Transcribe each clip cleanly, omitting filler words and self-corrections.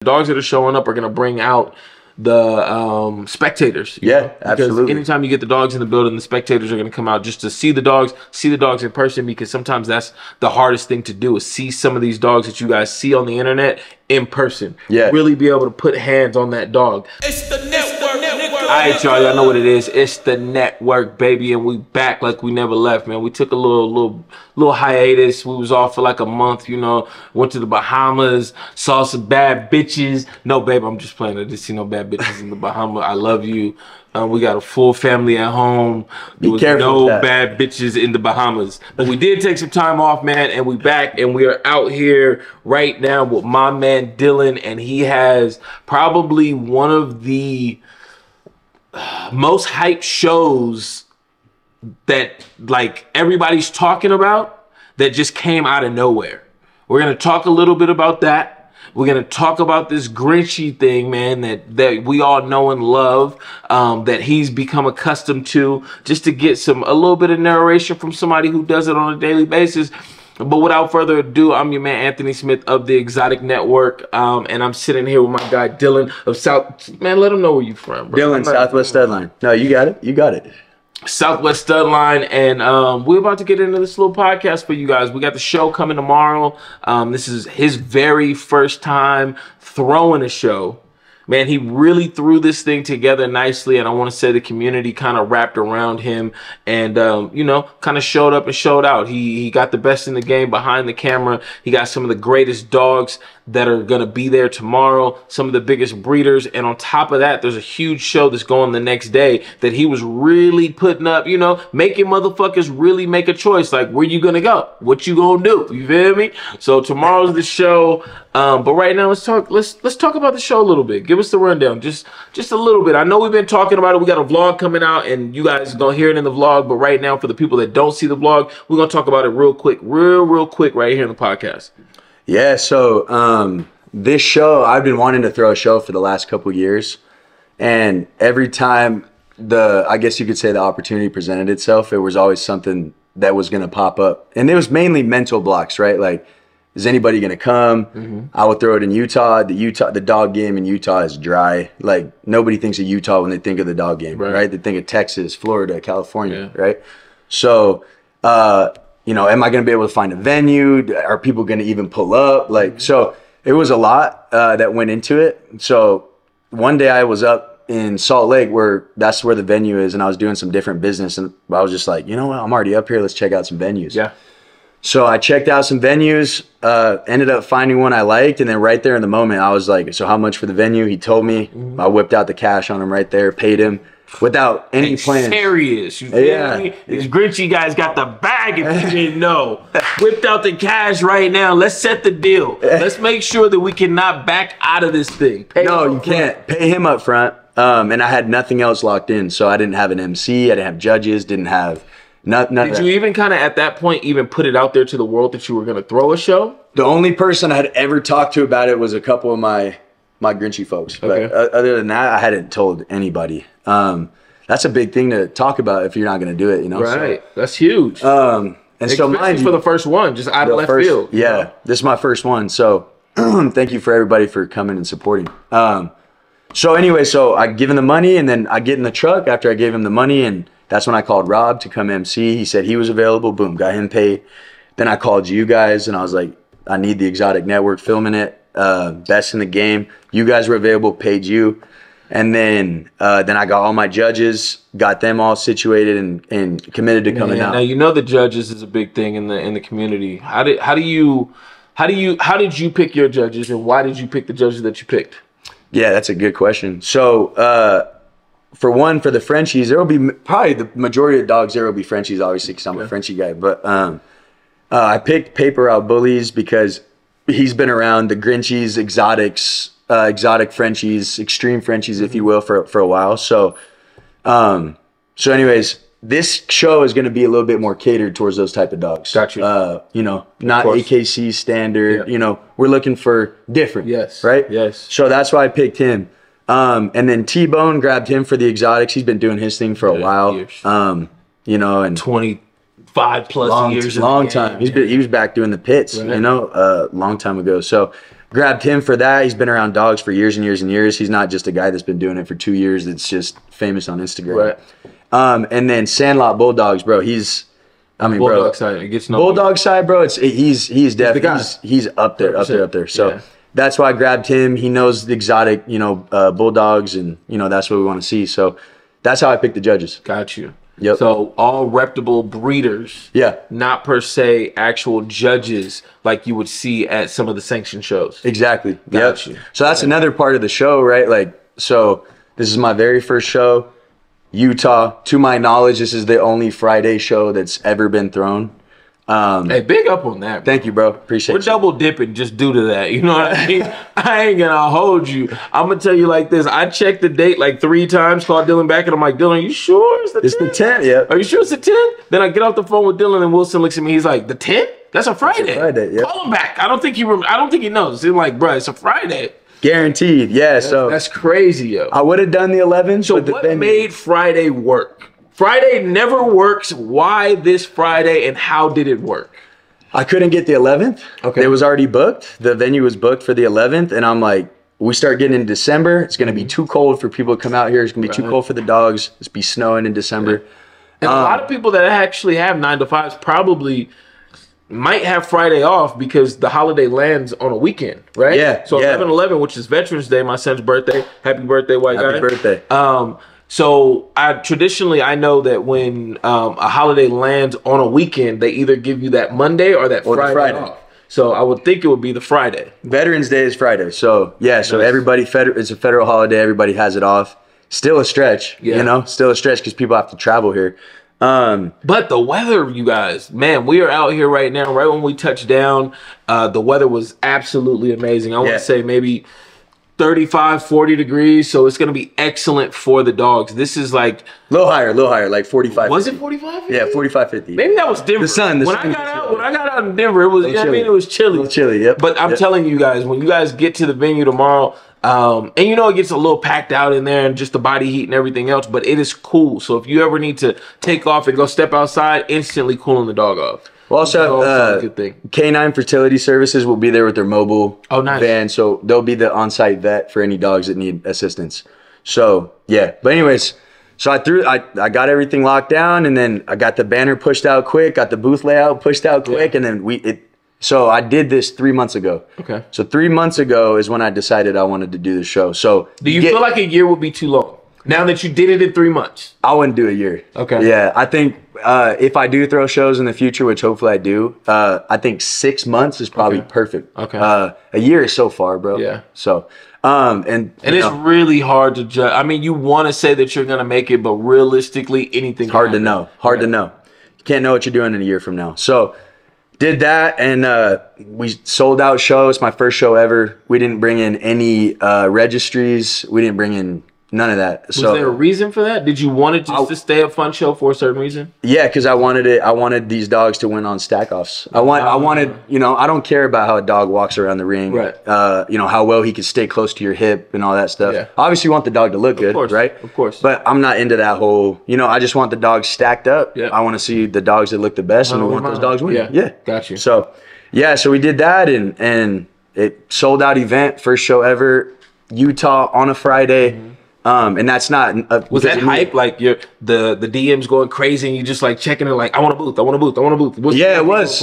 Dogs that are showing up are going to bring out the spectators. Yeah, absolutely. Because anytime you get the dogs in the building, the spectators are going to come out just to see the dogs in person, because sometimes that's the hardest thing to do, is see some of these dogs that you guys see on the internet in person. Yeah. Really be able to put hands on that dog. It's the network. All right, y'all know what it is. It's the network, baby, and we back like we never left, man. We took a little hiatus. We was off for like a month, you know. Went to the Bahamas, saw some bad bitches. No, babe, I'm just playing. I didn't see no bad bitches in the Bahamas. I love you. We got a full family at home. There was no bad bitches in the Bahamas. But we did take some time off, man, and we back, and we are out here right now with my man Dylan, and he has probably one of the most hyped shows that like everybody's talking about that just came out of nowhere. We're gonna talk a little bit about that. We're gonna talk about this Grinchy thing, man, that we all know and love, that he's become accustomed to, just to get a little bit of narration from somebody who does it on a daily basis. But without further ado, I'm your man Anthony Smith of the Exotic Network, and I'm sitting here with my guy Dylan of South. Man, let him know where you from, bro. Dylan, Southwest Studline. No, you got it. You got it. Southwest Studline, and we're about to get into this little podcast for you guys. We got the show coming tomorrow. This is his very first time throwing a show. Man, he really threw this thing together nicely, and I want to say the community kind of wrapped around him and, you know, kind of showed up and showed out. He got the best in the game behind the camera. He got some of the greatest dogs that are going to be there tomorrow, some of the biggest breeders, and on top of that, there's a huge show that's going the next day that he was really putting up, you know, making motherfuckers really make a choice, like, where you gonna go? What you gonna do? You feel me? So tomorrow's the show, but right now let's talk about the show a little bit. Give us the rundown, just a little bit. I know we've been talking about it. We got a vlog coming out, and you guys are gonna hear it in the vlog, but right now, for the people that don't see the vlog, we're gonna talk about it real quick right here in the podcast. Yeah, so this show, I've been wanting to throw a show for the last couple years, and every time I guess you could say the opportunity presented itself, it was always something that was going to pop up. And it was mainly mental blocks, right? Like, is anybody going to come? Mm-hmm. I would throw it in Utah. The dog game in Utah is dry. Like, nobody thinks of Utah when they think of the dog game, right? They think of Texas, Florida, California, right? So, you know, am I going to be able to find a venue? Are people going to even pull up? Like, so it was a lot that went into it. So one day I was up in Salt Lake, that's where the venue is, and I was doing some different business, and I was just like, you know what, I'm already up here. Let's check out some venues. Yeah. So I checked out some venues, ended up finding one I liked, and then right there in the moment, I was like, so how much for the venue? He told me. Mm-hmm. I whipped out the cash on him right there, paid him. Without any plan. Serious. You feel me? These Grinchy guys got the bag, if you didn't know. Whipped out the cash right now. Let's set the deal. Let's make sure that we cannot back out of this thing. No, you can't. Pay him up front. And I had nothing else locked in. So I didn't have an MC. I didn't have judges. Didn't have none Did you even kind of at that point even put it out there to the world that you were going to throw a show? The only person I had ever talked to about it was a couple of my Grinchy folks. Okay. But other than that, I hadn't told anybody. That's a big thing to talk about if you're not going to do it, you know? Right. So, that's huge. And so mine for the first one, just out of left field. Yeah. You know? This is my first one. So thank you for everybody for coming and supporting. So anyway, so I give him the money, and then I get in the truck after I gave him the money, and that's when I called Rob to come MC. He said he was available. Boom, got him paid. Then I called you guys, and I was like, I need the Exotic Network filming it. Best in the game. You guys were available, paid you. And then I got all my judges, got them all situated and committed to coming out. Now you know the judges is a big thing in the community. How did you pick your judges, and why did you pick the judges that you picked? Yeah, that's a good question. So for the Frenchies, there will be probably the majority of dogs there will be Frenchies, obviously, because I'm a Frenchie guy. But I picked Paper Out Bullies because he's been around the Grinchies, exotics, exotic Frenchies, extreme Frenchies, if you will, for a while. So, anyways, this show is going to be a little bit more catered towards those type of dogs. Gotcha. You know, not AKC standard. Yeah. You know, we're looking for different. Yes. Right. Yes. So that's why I picked him. And then T-Bone grabbed him for the exotics. He's been doing his thing for a while. Years. You know, and 25 plus years. Long time. He was back doing the pits. Right. You know, a long time ago. So. grabbed him for that. He's been around dogs for years and years and years. He's not just a guy that's been doing it for 2 years that's just famous on Instagram. Right. And then Sandlot Bulldogs, bro. Bulldog side. It gets no Bulldog side, bro. He's definitely he's up there. So that's why I grabbed him. He knows the exotic, bulldogs, and that's what we want to see. So that's how I picked the judges. Got you. Yep. So all reputable breeders. Yeah. Not per se actual judges like you would see at some of the sanctioned shows. Exactly. Got you. So that's another part of the show, right? Like, so this is my very first show. Utah, to my knowledge, this is the only Friday show that's ever been thrown. Hey, big up on that. Thank you, bro. Appreciate it. We're double dipping just due to that. You know what I mean? I ain't gonna hold you. I'm gonna tell you like this. I checked the date like 3 times, called Dylan back, and I'm like, Dylan, you sure it's the 10th? It's the 10th, yeah. Are you sure it's the 10th? Then I get off the phone with Dylan, and Wilson looks at me. He's like, the 10th? That's a Friday. It's a Friday, yeah. Call him back. I don't think he knows. He's like, bro, it's a Friday. Guaranteed, yeah. So that's crazy, yo. I would have done the 11th. So what made Friday work? Friday never works. Why this Friday, and how did it work? I couldn't get the 11th. Okay. It was already booked. The venue was booked for the 11th, and I'm like, we start getting in December. It's going to be too cold for people to come out here. It's going to be too cold for the dogs. It's be snowing in December. Yeah. And a lot of people that actually have 9-to-5s probably might have Friday off because the holiday lands on a weekend, right? Yeah. So 11/11, which is Veterans Day, my son's birthday. Happy birthday, white guy. Happy birthday. So I know that when a holiday lands on a weekend, they either give you that Monday or that Friday off. So I would think it would be the Friday. Veterans Day is Friday. So yeah, so everybody, it's a federal holiday. Everybody has it off. Still a stretch, still a stretch because people have to travel here. But the weather, you guys, man, we are out here right now. Right when we touched down, the weather was absolutely amazing. I want to say maybe 35, 40 degrees. So it's going to be excellent for the dogs. This is like a little higher, like 45. Was it 45? 50? Yeah, 45, 50. Maybe that was Denver. The sun. When I got out in Denver, it was, it was chilly. A little chilly, yep. But I'm telling you guys, when you guys get to the venue tomorrow, and it gets a little packed out in there and just the body heat and everything else, but it is cool. So if you ever need to take off and go step outside, instantly cooling the dog off. We'll also have good thing. Canine Fertility Services will be there with their mobile van. So they'll be the on-site vet for any dogs that need assistance. So, yeah. But anyways, so I got everything locked down, and then I got the banner pushed out quick, got the booth layout pushed out quick, and then so I did this 3 months ago. Okay. So 3 months ago is when I decided I wanted to do the show. So do you feel like a year would be too long? Now that you did it in 3 months? I wouldn't do a year. Okay. Yeah, I think if I do throw shows in the future, which hopefully I do, I think 6 months is probably perfect. Okay. A year is so far, bro. Yeah. So, and it's really hard to judge. I mean, you want to say that you're going to make it, but realistically, anything hard to know. Hard to know. You can't know what you're doing in a year from now. So, did that, and we sold out shows. My first show ever. We didn't bring in any registries. We didn't bring in none of that. Was there a reason for that? Did you want it just to stay a fun show for a certain reason? Yeah, because I wanted it. I wanted these dogs to win on stack offs. I wanted, I don't care about how a dog walks around the ring. Right. How well he can stay close to your hip and all that stuff. Yeah. Obviously, you want the dog to look good, right? Of course. But I'm not into that whole. I just want the dogs stacked up. Yeah. I want to see the dogs that look the best, and we want those dogs winning. Yeah. Got you. So, so we did that, and it sold out event, first show ever, Utah on a Friday. Mm-hmm. And that's not. Was that hype? Like the DMs going crazy, and you just like checking it, like I want a booth, I want a booth, I want a booth. Yeah, it was.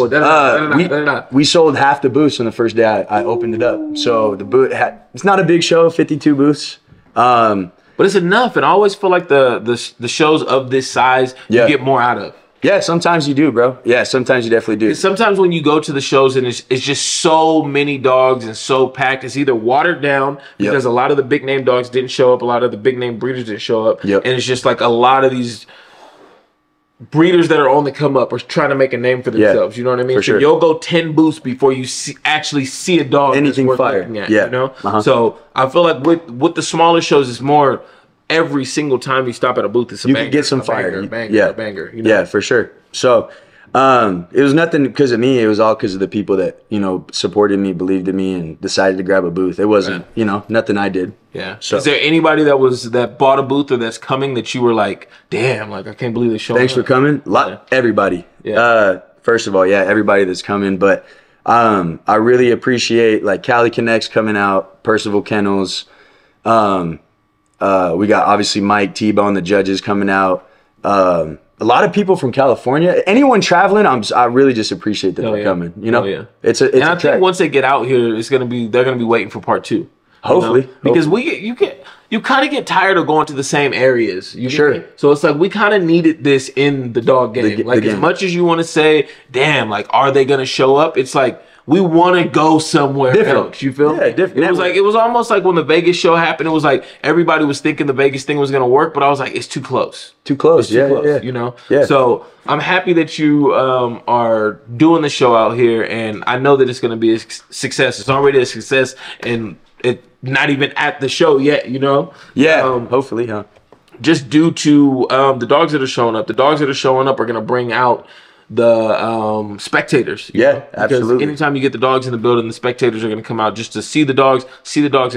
We sold half the booths on the first day I opened it up. So the booth it's not a big show, 52 booths. But it's enough, and I always feel like the shows of this size you get more out of. Yeah, sometimes you do, bro. Yeah, sometimes you definitely do. Sometimes when you go to the shows and it's just so many dogs and so packed, it's either watered down because a lot of the big name dogs didn't show up, a lot of the big name breeders didn't show up, and it's just like a lot of these breeders that are on the come up are trying to make a name for themselves. You know what I mean? So you'll go 10 booths before you actually see a dog anything that's worth fire. Looking at, So I feel like with the smaller shows, it's more. Every single time you stop at a booth, it's a banger. You can get some fire. A banger. Yeah, for sure. So it was nothing because of me. It was all because of the people that, supported me, believed in me, and decided to grab a booth. It wasn't, nothing I did. Yeah. So is there anybody that bought a booth or that's coming that you were like, damn, like I can't believe they're showing Thanks for coming. Everybody. Yeah. First of all, everybody that's coming. But I really appreciate like Cali Connects coming out, Percival Kennels. We got obviously Mike T-Bone, the judges coming out. A lot of people from California. Anyone traveling, I really just appreciate that they're coming. You know, it's a I think once they get out here, they're gonna be waiting for part 2. Hopefully, because you kind of get tired of going to the same areas. Sure. So it's like we kind of needed this in the dog game. As much as you want to say, damn, like, are they gonna show up? It's like we want to go somewhere else. You feel? Yeah, different. It was almost like when the Vegas show happened. It was like everybody was thinking the Vegas thing was gonna work, but I was like, it's too close. Too close. It's too close. You know. Yeah. So I'm happy that you are doing the show out here, and I know that it's gonna be a success. It's already a success, and it not even at the show yet. You know. Yeah. Hopefully, huh? Just due to the dogs that are showing up. The dogs that are showing up are gonna bring out the spectators. Yeah, absolutely. Because anytime you get the dogs in the building, the spectators are going to come out just to see the dogs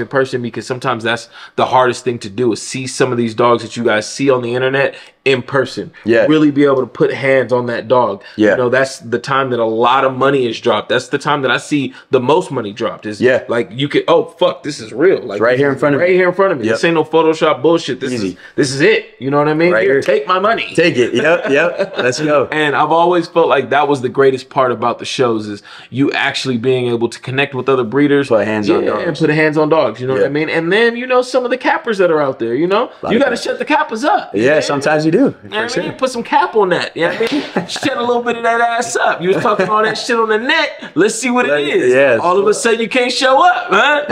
in person, because sometimes that's the hardest thing to do, is see some of these dogs that you guys see on the internet in person. Yeah. Really be able to put hands on that dog. Yeah. You know, that's the time that a lot of money is dropped. That's the time that I see the most money dropped, is like you could, oh fuck, this is real. Like, it's right here in front of me. Right here in front of me. This ain't no Photoshop bullshit. This is it. You know what I mean? Right here. Take my money. Take it. Yep. Let's go. And I've always felt like that was the greatest part about the shows, is you actually being able to connect with other breeders. Put hands on dogs. And put hands on dogs, you know what I mean? And then, you know, some of the cappers that are out there, you know? You got to shut the cappers up. Yeah, sometimes you do. You know what I mean? Put some cap on that. You know what I mean? Shut a little bit of that ass up. You was talking all that shit on the net. Let's see what it is. Yeah. All of a sudden you can't show up, huh?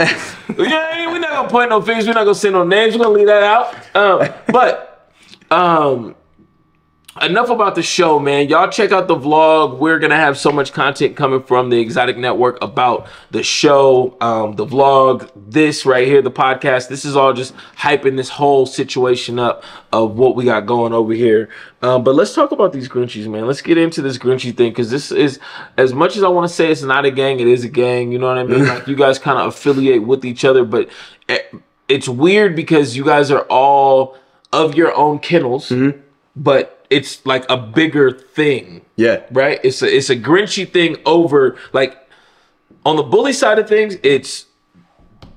You know what I mean? We're not going to point no fingers. We're not going to say no names. We're going to leave that out. Enough about the show, man. Y'all check out the vlog. We're going to have so much content coming from the Exotic Network about the show, the vlog, this right here, the podcast. This is all just hyping this whole situation up of what we got going over here. But let's talk about these Grinchies, man. Let's get into this Grinchy thing, because this is, as much as I want to say it's not a gang, it is a gang. You know what I mean? Like, you guys kind of affiliate with each other, but it's weird because you guys are all of your own kennels, but it's like a bigger thing. Yeah. Right? It's a Grinchy thing over, like, on the bully side of things,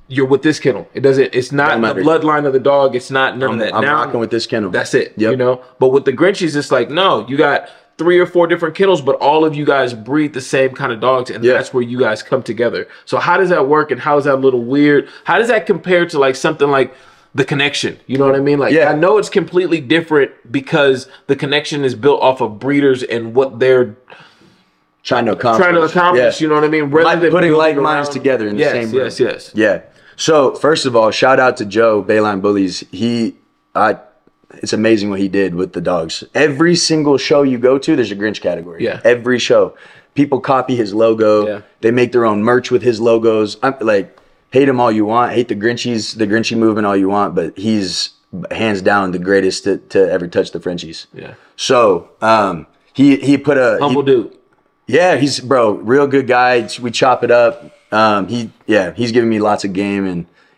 you're with this kennel. It's not the bloodline of the dog. It's not none of that. I'm rocking with this kennel. That's it. Yep. You know? But with the Grinchies, it's like, no, you got 3 or 4 different kennels, but all of you guys breed the same kind of dogs, and that's where you guys come together. So how does that work, and how is that a little weird? How does that compare to like something like The Connection? You know what I mean? Like, I know it's completely different because The Connection is built off of breeders and what they're trying to accomplish. You know what I mean? Rather than putting like minds together in the same room. Yes. Yeah. So first of all, shout out to Joe, Bayline Bullies. It's amazing what he did with the dogs. Every single show you go to, there's a Grinch category. Yeah. Every show. People copy his logo. Yeah. They make their own merch with his logos. I'm like, hate him all you want. Hate the Grinchy movement all you want, but he's hands down the greatest to ever touch the Frenchies. Yeah. So he put a humble dude. Yeah, he's real good guy. We chop it up. He's giving me lots of game,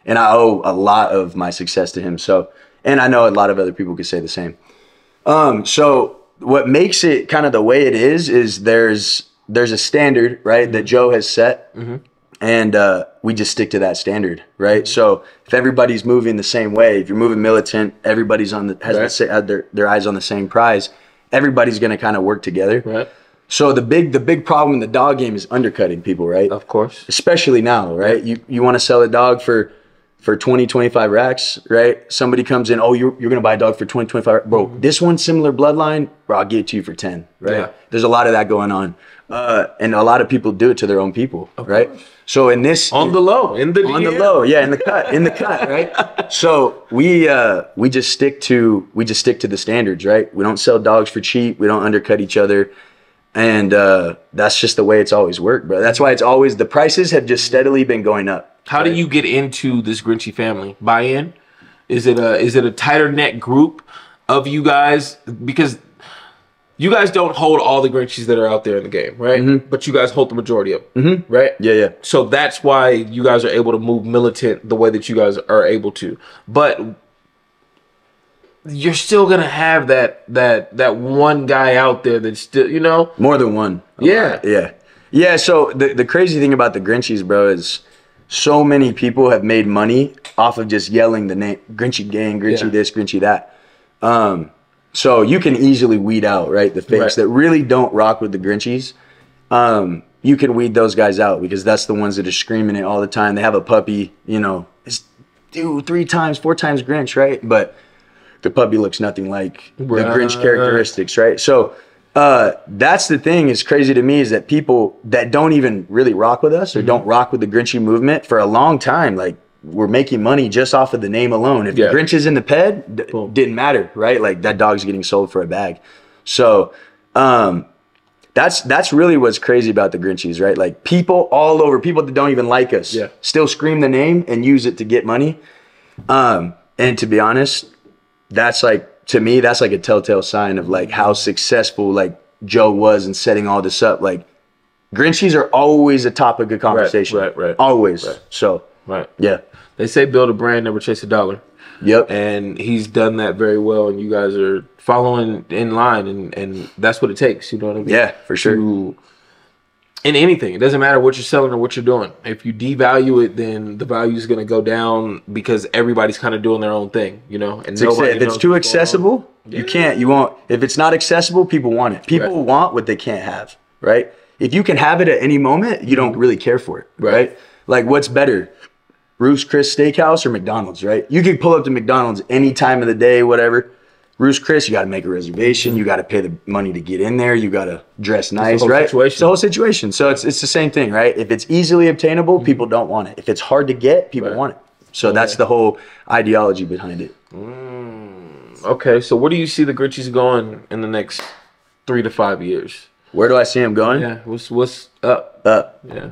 and I owe a lot of my success to him. So, and I know a lot of other people could say the same. So what makes it kind of the way it is there's a standard, right, that Joe has set. And we just stick to that standard, right? So if everybody's moving the same way, if you're moving militant, everybody's has their eyes on the same prize. Everybody's going to kind of work together. Right. So the big problem in the dog game is undercutting people, right? Of course. Especially now, right? You want to sell a dog for 20, 25 racks, right? Somebody comes in, oh, you're going to buy a dog for 20, 25. Bro, this one's similar bloodline, bro, I'll give it to you for 10, right? Yeah. There's a lot of that going on. And a lot of people do it to their own people, right? So in this in the cut, right? So we just stick to the standards, right? We don't sell dogs for cheap. We don't undercut each other, and that's just the way it's always worked, bro. That's why it's always, the prices have just steadily been going up. How do you get into this Grinchy family? Buy-in? Is it a tighter net group of you guys? Because you guys don't hold all the Grinchies that are out there in the game, right? But you guys hold the majority of them, right? Yeah. So that's why you guys are able to move militant the way that you guys are able to. But you're still gonna have that one guy out there that's still, you know, more than one. Yeah. Yeah, so the crazy thing about the Grinchies, bro, is so many people have made money off of just yelling the name Grinchy Gang, Grinchy this, Grinchy that. So you can easily weed out, right, the fakes that really don't rock with the Grinchies. You can weed those guys out because that's the ones that are screaming it all the time. They have a puppy, you know, it's 3 times, 4 times Grinch, right? But the puppy looks nothing like the Grinch characteristics, right? So that's the thing is crazy to me is that people that don't even really rock with us or don't rock with the Grinchy movement for a long time, like we're making money just off of the name alone. If the Grinch is in the ped, didn't matter, right? Like that dog's getting sold for a bag. So that's really what's crazy about the Grinchies, right? Like people all over, people that don't even like us, still scream the name and use it to get money. And to be honest, that's like, to me, that's like a telltale sign of like how successful like Joe was in setting all this up. Like Grinchies are always a topic of conversation. Right. Always. So, yeah. They say build a brand, never chase a dollar. Yep. And he's done that very well, and you guys are following in line, and that's what it takes. You know what I mean? Yeah, for sure. In anything, it doesn't matter what you're selling or what you're doing. If you devalue it, then the value is going to go down because everybody's kind of doing their own thing, you know. And if it's too accessible, you can't. You won't. If it's not accessible, people want it. People want what they can't have, right? If you can have it at any moment, you don't really care for it, right? Like, what's better, Ruth's Chris Steakhouse or McDonald's, right? You can pull up to McDonald's any time of the day, whatever. Ruth's Chris, you got to make a reservation. You got to pay the money to get in there. You got to dress nice, right? It's the whole situation. So it's the same thing, right? If it's easily obtainable, people don't want it. If it's hard to get, people want it. So that's the whole ideology behind it. Okay, so where do you see the Grinchies going in the next 3 to 5 years? Where do I see them going? Yeah, what's up? Yeah.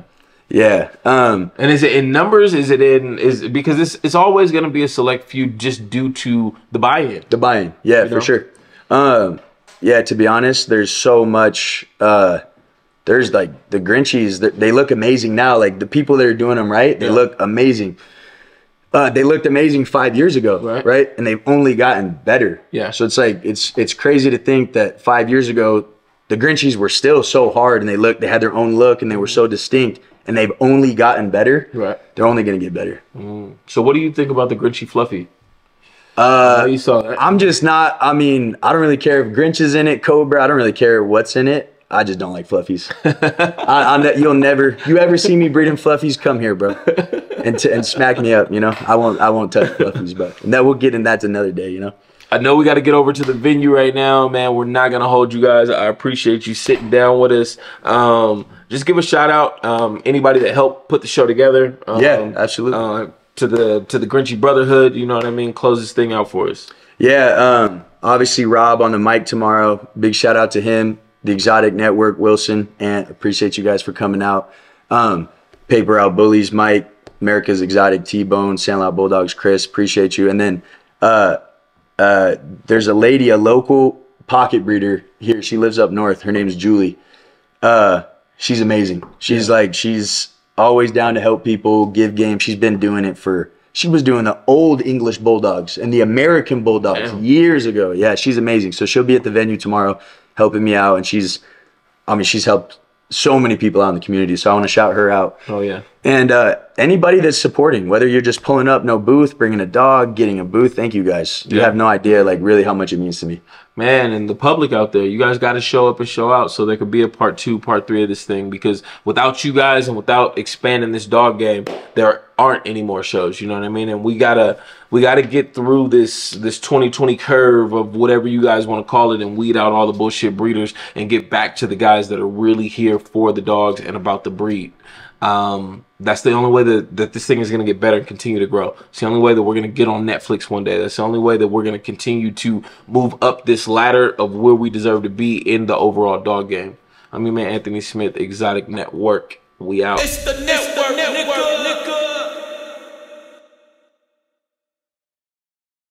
Yeah. And is it in numbers? Is it because it's always going to be a select few just due to the buy-in. The buy-in. Yeah, for sure. Yeah, to be honest, there's so much there's like the Grinchies, they look amazing now. Like the people that are doing them right, they look amazing. They looked amazing 5 years ago, right? And they've only gotten better. Yeah. So it's like it's crazy to think that 5 years ago the Grinchies were still so hard and they had their own look and they were so distinct. And they've only gotten better. Right. They're only going to get better. So what do you think about the Grinchy Fluffy? You saw that. I'm just not, I mean, I don't really care if Grinch is in it, Cobra. I don't really care what's in it. I just don't like Fluffies. You ever see me breeding Fluffies, come here, bro. And smack me up, you know. I won't touch Fluffies, bro. And that we'll get in that another day, you know. I know we got to get over to the venue right now, man. We're not going to hold you guys. I appreciate you sitting down with us. Just give a shout out, anybody that helped put the show together. Yeah, absolutely. To the Grinchy Brotherhood, you know what I mean? Close this thing out for us. Yeah, obviously Rob on the mic tomorrow. Big shout out to him, the Exotic Network, Wilson, and appreciate you guys for coming out. Paper Out Bullies, Mike, America's Exotic T-Bone, Sandlot Bulldogs, Chris, appreciate you. And then there's a lady, a local pocket breeder here. She lives up north. Her name's Julie. She's amazing. She's always down to help people, give game. She's been doing it she was doing the old English Bulldogs and the American Bulldogs years ago. Yeah, she's amazing. So she'll be at the venue tomorrow helping me out. And she's helped so many people out in the community. So I want to shout her out. Oh, yeah. And anybody that's supporting, whether you're just pulling up, no booth, bringing a dog, getting a booth, thank you guys. You have no idea, like, really how much it means to me. Man, and the public out there, you guys got to show up and show out so there could be a part 2, part 3 of this thing. Because without you guys and without expanding this dog game, there aren't any more shows. You know what I mean? And we gotta get through this 2020 curve of whatever you guys want to call it and weed out all the bullshit breeders and get back to the guys that are really here for the dogs and about the breed. That's the only way that this thing is going to get better and continue to grow. It's the only way that we're going to get on Netflix one day. That's the only way that we're going to continue to move up this ladder of where we deserve to be in the overall dog game. I'm your man, Anthony Smith, Exotic Network. We out. It's the network.